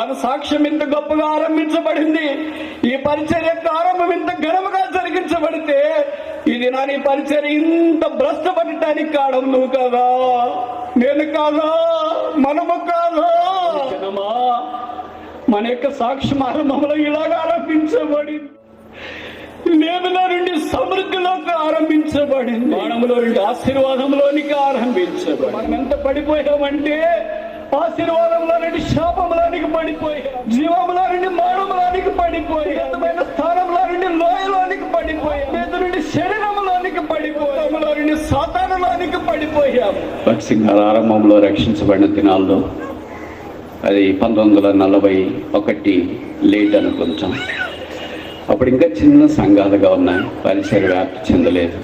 మన సాక్ష్యం ఇంత గొప్పగా ఆరంభించబడింది. ఈ పరిచర్య యొక్క ఆరంభం ఇంత ఘనముగా జరిగించబడితే ఇది నా నీ పరిచర్య ఇంత భ్రష్టపడటానికి కారణం నువ్వు కాదా, నేను కాదా, మనము కాదా? జనమా, మన యొక్క సాక్ష్యం ఆరంభంలో ఇలాగ ఆరంభించబడింది. లేమిలో నుండి సమృద్ధిలోకి ఆరంభించబడింది, బాణములో నుండి ఆశీర్వాదంలోనికి ఆరంభించబడింది. మనం ఎంత పడిపోయామంటే ఆశీర్వాదంలో నుండి శాపంలోనికి పడిపోయాం, జీవంలో నుండి మరణంలోనికి పడిపోయాం, స్థానంలో నుండి లోయలోనికి పడిపోయాం, మీద నుండి శరీరంలోనికి పడిపోయాం, నుండి సాతానులోనికి పడిపోయాం. భక్సింగ్ ఆరంభంలో రక్షించబడిన దినాల్లో అది 1941 లేట్ అనుకుంటాం. అప్పుడు ఇంకా చిన్న సంఘాలుగా ఉన్నాయి, పరిసర వ్యాప్తి చెందలేదు.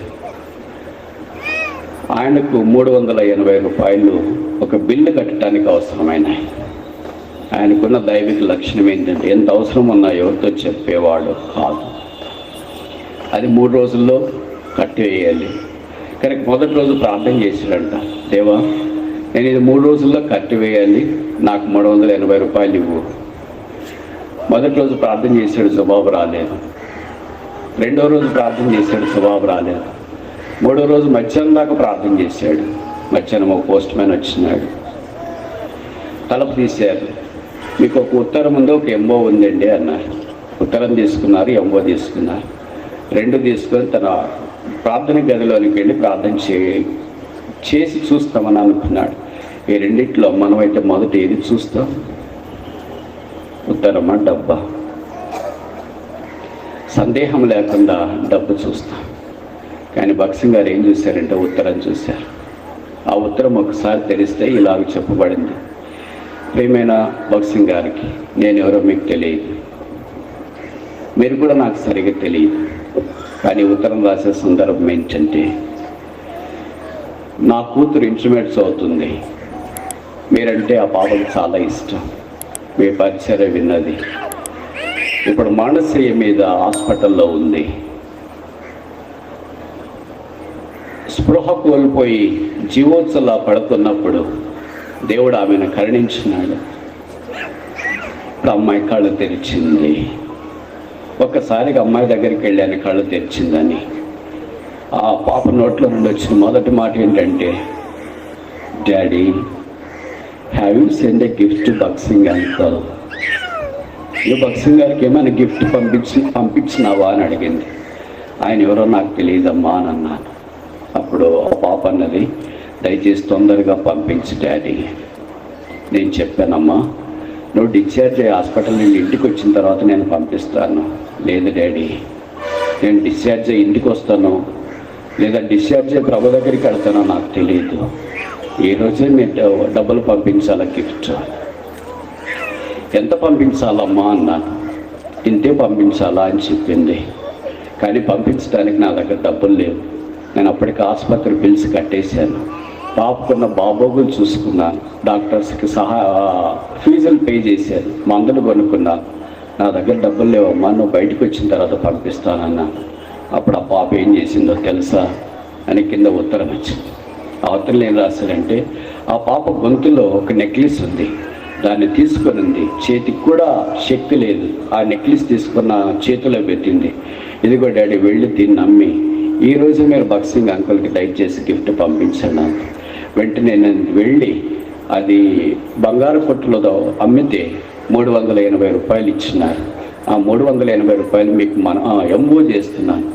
ఆయనకు 380 రూపాయలు ఒక బిల్లు కట్టడానికి అవసరమైనాయి. ఆయనకున్న దైవిక లక్షణం ఏంటంటే ఎంత అవసరం ఉన్నా ఎవరితో చెప్పేవాడు కాదు. అది 3 రోజుల్లో కట్టివేయాలి. కానీ మొదటి రోజు ప్రార్థన చేశాడంట, దేవా నేను ఇది 3 రోజుల్లో కట్టివేయాలి, నాకు 380 రూపాయలు ఇవ్వు. మొదటి రోజు ప్రార్థన చేశాడు, జవాబు రాలేదు. రెండో రోజు ప్రార్థన చేశాడు, జవాబు రాలేదు. మూడో రోజు మధ్యాహ్నం దాకా ప్రార్థన చేశాడు. మధ్యాహ్నం ఒక పోస్ట్ మ్యాన్ వచ్చినాడు, తలుపు తీశారు. మీకు ఒక ఉత్తరం ఉంది, ఒక ఎంఓ ఉందండి అన్నారు. ఉత్తరం తీసుకున్నారు, ఎంఓ తీసుకున్నారు. 2 తీసుకొని తన ప్రార్థన గదిలోనికి వెళ్ళి ప్రార్థన చేసి చూస్తామని అనుకున్నాడు. ఈ రెండిట్లో మనమైతే మొదట ఏది చూస్తాం? ఉత్తరమా డబ్బా? సందేహం లేకుండా డబ్బు చూస్తాం. కానీ భక్సింగ్ గారు ఏం చూశారంటే ఉత్తరం చూశారు. ఆ ఉత్తరం ఒకసారి తెరిస్తే ఇలాగ చెప్పబడింది, ప్రియమైన భక్సింగ్ గారికి నేను ఎవరో మీకు తెలియదు, మీరు కూడా నాకు సరిగ్గా తెలియదు. కానీ ఉత్తరం రాసే సందర్భం ఏంటంటే నా కూతురు ఇంటర్మీడియట్ అవుతుంది, మీరంటే ఆ పాపకు చాలా ఇష్టం, మీ పరిచర్య విన్నది, ఇప్పుడు మానసిక మీద హాస్పిటల్లో ఉంది, స్పృహ కోల్పోయి జీవోత్సలా పడుతున్నప్పుడు దేవుడు ఆమెను కరుణించినాడు. ఇప్పుడు అమ్మాయి కళ్ళు తెరిచింది. ఒక్కసారిగా అమ్మాయి దగ్గరికి వెళ్ళాను, కళ్ళు తెరిచిందని. ఆ పాప నోట్లో నుండి వచ్చిన మొదటి మాట ఏంటంటే, daddy have you send a gift to Bhaksing uncle? నువ్వు భక్సింగ్ గారికి ఏమైనా గిఫ్ట్ పంపించినావా అని అడిగింది. ఆయన ఎవరో నాకు తెలియదమ్మా అని అన్నాను. అప్పుడు ఆ పాప అన్నది, దయచేసి తొందరగా పంపించు డాడీ. నేను చెప్పానమ్మా, నువ్వు డిశ్చార్జ్ అయ్యి హాస్పిటల్ నుండి ఇంటికి వచ్చిన తర్వాత నేను పంపిస్తాను. లేదు డాడీ, నేను డిశ్చార్జ్ అయ్యి ఇంటికి వస్తాను లేదా డిశ్చార్జ్ అయ్యి ప్రభు దగ్గరికి వెళ్తానో నాకు తెలియదు, ఈ రోజే మీరు డబ్బులు పంపించాలా గిఫ్ట్. ఎంత పంపించాలమ్మా అన్నాను. ఇంతే పంపించాలా అని చెప్పింది. కానీ పంపించడానికి నా దగ్గర డబ్బులు లేవు. నేను అప్పటికి ఆసుపత్రి బిల్స్ కట్టేశాను, పాపకున్న బాబోగులు చూసుకున్నాను, డాక్టర్స్కి ఫీజులు పే చేశాను, మందులు కొనుక్కున్నాను. నా దగ్గర డబ్బులు లేవమ్మా, నువ్వు బయటకు వచ్చిన తర్వాత పంపిస్తానన్నాను. అప్పుడు ఆ పాప ఏం చేసిందో తెలుసా అని కింద ఉత్తరం వచ్చింది. ఆ ఉత్తరం ఏం రాశారంటే, ఆ పాప గొంతులో ఒక నెక్లెస్ ఉంది, దాన్ని తీసుకొని ఉంది, చేతికి కూడా శక్తి లేదు, ఆ నెక్లెస్ తీసుకున్న చేతిలో పెట్టింది. ఇదిగో డాడీ వెళ్ళి దీన్ని అమ్మి ఈరోజు మీరు భక్సింగ్ అంకుల్కి దయచేసి గిఫ్ట్ పంపించాను. వెంటనే నేను వెళ్ళి అది బంగారు కొట్టులో అమ్మితే 380 రూపాయలు ఇచ్చినారు. ఆ 380 రూపాయలు మీకు ఎంఓ చేస్తున్నాను,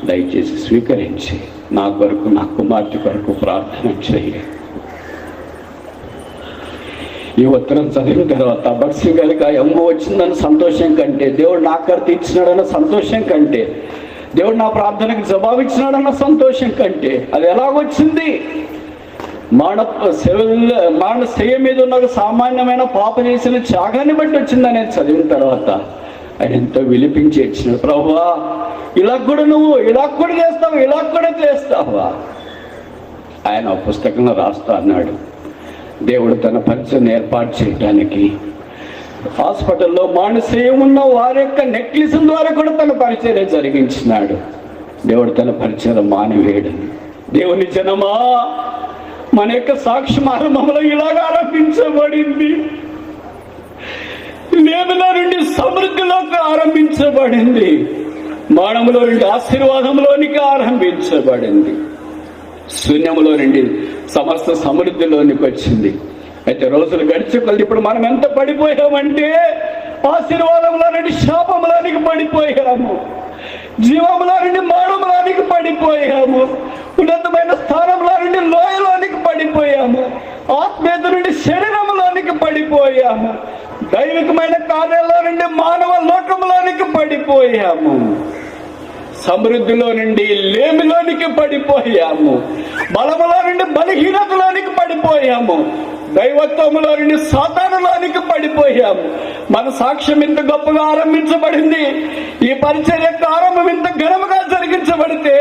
దయచేసి స్వీకరించి నా కొరకు, నా కుమార్తె కొరకు ప్రార్థన చేయాలి. ఈ ఉత్తరం చదివిన తర్వాత భక్సింగ్ గారికి ఆ ఎంఓ వచ్చిందన్న సంతోషం కంటే, దేవుడు నా కర్త ఇచ్చినాడన్న సంతోషం కంటే, దేవుడు నా ప్రార్థనకు జవాబు ఇచ్చినాడన్న సంతోషం కంటే, అది ఎలాగొచ్చింది? మానసిక మీద ఉన్న సామాన్యమైన పాప చేసిన త్యాగాన్ని బట్టి వచ్చిందని చదివిన తర్వాత ఆయన ఎంతో విలిపించి ఇచ్చిన, ప్రభువా ఇలా కూడా నువ్వు ఇలా కూడా చేస్తావు, ఇలా కూడా చేస్తావా? ఆయన ఆ పుస్తకంలో రాస్తా అన్నాడు, దేవుడు తన పరిచయం ఏర్పాటు చేయడానికి హాస్పిటల్లో మానసిక ఉన్న వారి యొక్క నెక్లెస్ ద్వారా కూడా తన పరిచయం జరిగించినాడు. దేవుడు తన పరిచయం మానివేయడు. దేవుని జనమా, మన యొక్క సాక్ష్యం ఆరంభంలో ఇలాగ ఆరంభించబడింది. శూన్యములోకి ఆరంభించబడింది, మరణములో నుండి ఆశీర్వాదంలోనికి ఆరంభించబడింది. శూన్యములో నుండి సమస్త సమృద్ధిలోనికి వచ్చింది. అయితే రోజులు గడిచే కొద్ది ఇప్పుడు మనం ఎంత పడిపోయామంటే ఆశీర్వాదంలో నుండి శాపంలోనికి పడిపోయాము, జీవంలో నుండి మరణంలోనికి పడిపోయాము, ఉన్నతమైన స్థానంలో నుండి లోయలోనికి పడిపోయాము, ఆత్మీయత నుండి శరీరంలోనికి పడిపోయాము, దైవికమైన కార్యాల్లో నుండి మానవ లోకంలోనికి పడిపోయాము, సమృద్ధిలో నుండి లేమిలోనికి పడిపోయాము, బలములో నుండి బలహీనతలోనికి పడిపోయాము, దైవత్వములో నుండి సాతానులోనికి పడిపోయాము. మన సాక్ష్యం ఇంత గొప్పగా ఆరంభించబడింది. ఈ పరిచర్య ఆరంభం ఇంత ఘనముగా జరిగించబడితే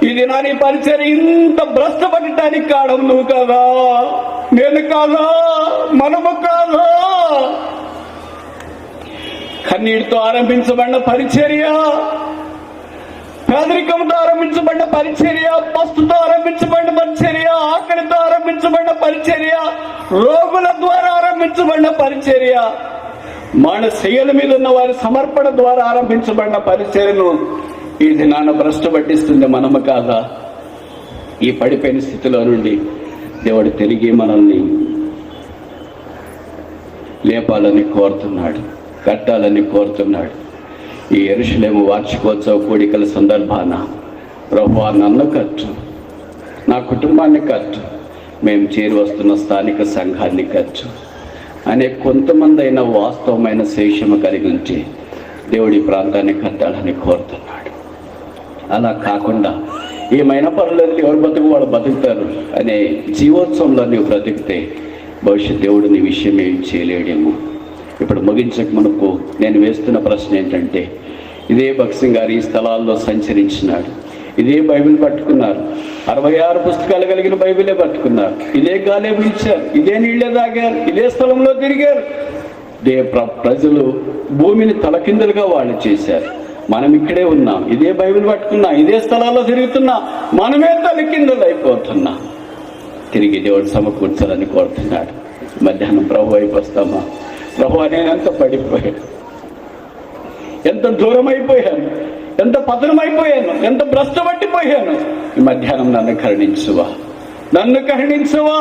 ఇది నా నీ పరిచర్య ఇంత భ్రష్టపడటానికి కారణం నువ్వు కాదా, నేను కాదా, మనము కాదా? కన్నీటితో ఆరంభించబడిన పరిచర్య, పేదరికంతో ఆరంభించబడిన పరిచర్య, పస్తుతో ఆరంభించబడిన పరిచర్య, ఆకలితో ఆరంభించబడిన పరిచర్య, రోగుల ద్వారా ఆరంభించబడిన పరిచర్య, మానశయ్యల మీద ఉన్న వారి సమర్పణ ద్వారా ఆరంభించబడిన పరిచర్యను ఇది నాన్న భ్రష్టు పట్టిస్తుంది, మనము కాదా? ఈ పడిపోయిన స్థితిలో నుండి దేవుడు తిరిగి మనల్ని లేపాలని కోరుతున్నాడు, కట్టాలని కోరుతున్నాడు. ఈ యెరూషలేము వార్షికోత్సవ కూడికల సందర్భాన ప్రభువా నన్ను కట్టు, నా కుటుంబాన్ని కట్టు, మేము చేరి వస్తున్న స్థానిక సంఘాన్ని కట్టు అనే కొంతమంది అయిన వాస్తవమైన శేషము కలిగి ఉంటే దేవుడి ప్రాంతాన్ని కట్టాలని కోరుతున్నాడు. అలా కాకుండా ఏమైనా పర్లేదు, ఎవరు బతుకు వాళ్ళు బతుకుతారు అనే జీవోత్సవంలో నీవు బ్రతికితే భవిష్యత్ దేవుడు నీ విషయం ఏం చేయలేడేమో. ఇప్పుడు ముగించక మనకు నేను వేస్తున్న ప్రశ్న ఏంటంటే, ఇదే భగత్ సింగ్ గారు ఈ స్థలాల్లో సంచరించినాడు, ఇదే బైబిల్ పట్టుకున్నారు, 66 పుస్తకాలు కలిగిన బైబిలే పట్టుకున్నారు, ఇదే గాలే పిలిచారు, ఇదే నీళ్ళే తాగారు, ఇదే స్థలంలో తిరిగారు. ప్రజలు భూమిని తలకిందులుగా వాళ్ళు చేశారు. మనం ఇక్కడే ఉన్నాం, ఇదే బైబిల్ పట్టుకున్నాం, ఇదే స్థలాల్లో తిరుగుతున్నాం, మనమే తలకిందులు అయిపోతున్నాం. తిరిగి దేవుడు సమకూర్చాలని కోరుతున్నాడు. మధ్యాహ్నం ప్రభు వైపు వస్తామా? ప్రభు నేను ఎంత పడిపోయాను, ఎంత దూరం అయిపోయాను, ఎంత పతనమైపోయాను, ఎంత భ్రష్టపట్టిపోయాను. ఈ మధ్యాహ్నం నన్ను కరుణించువా, నన్ను కరుణించువా,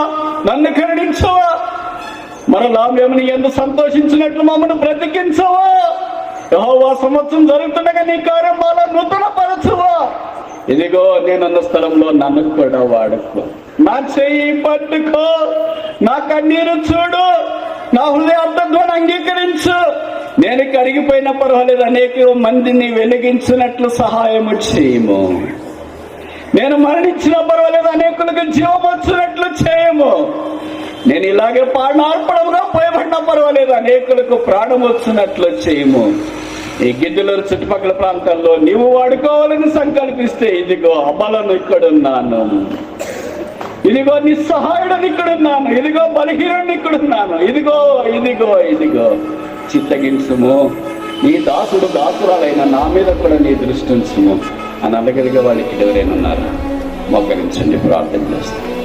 నన్ను కరుణించువా. మరలా మేము నీ ఎంత సంతోషించినట్లు మమ్మల్ని బ్రతికించవా. యెహోవా సంవత్సరం జరుగుతుండగా నీ కార్యం మాలో నూతన పరచువా. ఇదిగో నేనున్న స్థలంలో నన్ను కూడా వాడుకో, నా చెయ్యి పట్టుకో, నా కన్నీరు చూడు, నా హృదయార్థంగా అంగీకరించు. నేను కరిగిపోయినా పర్వాలేదు, అనేక మందిని వెలిగించినట్లు సహాయము చేయము. నేను మరణించినా పర్వాలేదు, అనేకులకు జీవం వచ్చినట్లు చేయము. నేను ఇలాగే ప్రాణార్పణముగా పోయబడినా పర్వాలేదు, అనేకులకు ప్రాణం వచ్చినట్లు చేయము. ఈ గిద్దలూరు చుట్టుపక్కల ప్రాంతాల్లో నీవు వాడుకోవాలని సంకల్పిస్తే ఇదిగో అబలను ఇక్కడున్నాను, ఇదిగో నిస్సహాయుడని ఇక్కడున్నాను, ఇదిగో బలహీనుడిని ఇక్కడున్నాను, ఇదిగో ఇదిగో ఇదిగో చిత్తగించుము. నీ దాసుడు దాసురాలైన నా మీద కూడా నీ దృష్టి ఉంచుము అని అనగలిగే వాళ్ళకి ఎవరైనా ఉన్నారా? మోకరించండి, ప్రార్థన చేస్తాను.